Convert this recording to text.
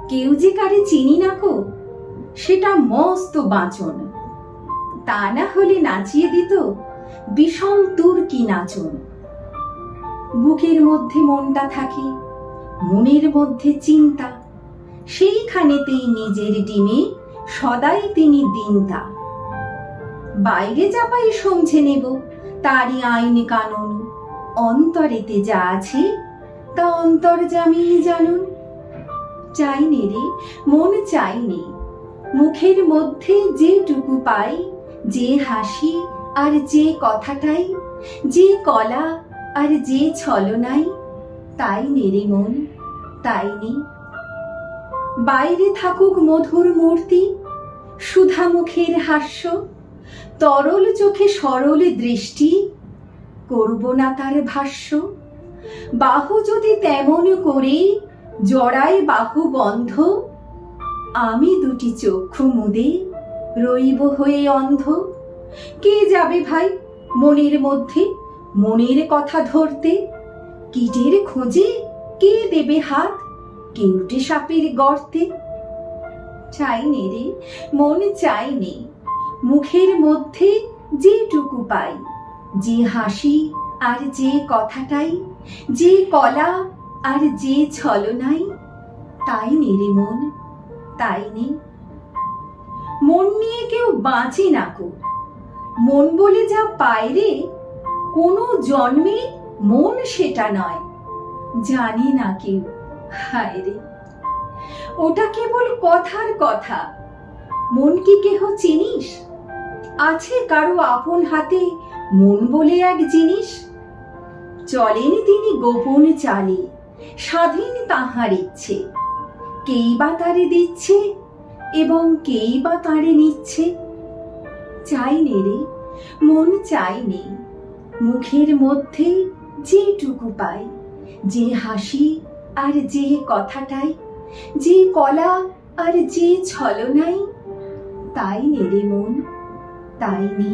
কেউ যে কারে চিনি না কো, সেটা মস্ত বাঁচন। তা না হলে নাচিয়ে দিত বিষম তুর্কি নাচন। বুকের মধ্যে মনটা থাকে, মনের মধ্যে চিন্তা, সেইখানেতেই নিজের ডিমে সদাই তিনি দিনতা। বাইরে চাপাই সমঝে নেব তারই আইন কানুন, অন্তরেতে যা আছে তা অন্তর্যামী জানুন। চাইনে রে মন চাইনে, মুখের মধ্যে যেটুকু পাই, যে হাসি আর যে কথাটাই, যে কলা আর যে ছলনাই, তাই নেরে মন, তাই নে। বাইরে থাকুক মধুর মূর্তি, সুধা মুখের হাস্য, তরল চোখে সরল দৃষ্টি, করব না তার ভাষ্য। বাহু যদি তেমন করে জড়ায় বাহু বন্ধ, আমি দুটি চক্ষু মুদে রইব হয়ে অন্ধ। কে যাবে ভাই মনের মধ্যে মনের কথা ধরতে? কীটের খোঁজে কে দেবে হাত কেউটে সাপের গর্তে? চাইনে রে মন চাইনে, মুখের মধ্যে যেটুকু পাই, যে হাসি আর যে কথাটাই, যে কলা আর যে ছলনাই, তাই নে রে মন, তাই নে। মন নিয়ে কেউ বাঁচে না কো, মন বলে যা পায় রে, কোনো জন্মে মন সেটা নয়, জানি না কেউ। হায় রে, ওটা কেবল কথার কথা। মন কি কেহ চিনিস? আছে কারো আপন হাতে মন বলে এক জিনিস? চলেন তিনি গোপন চালে, স্বাধীন তাহার ইচ্ছে, কেই বা তারে দিচ্ছে এবং কেই বা তারে নিচ্ছে। চাইনে রে মন চাইনে, মুখের মধ্যে যেটুকু পাই, যে হাসি আর যে কথাটাই, যে কলা আর যে ছলনাই, তাই নে রে মন, তাই নে।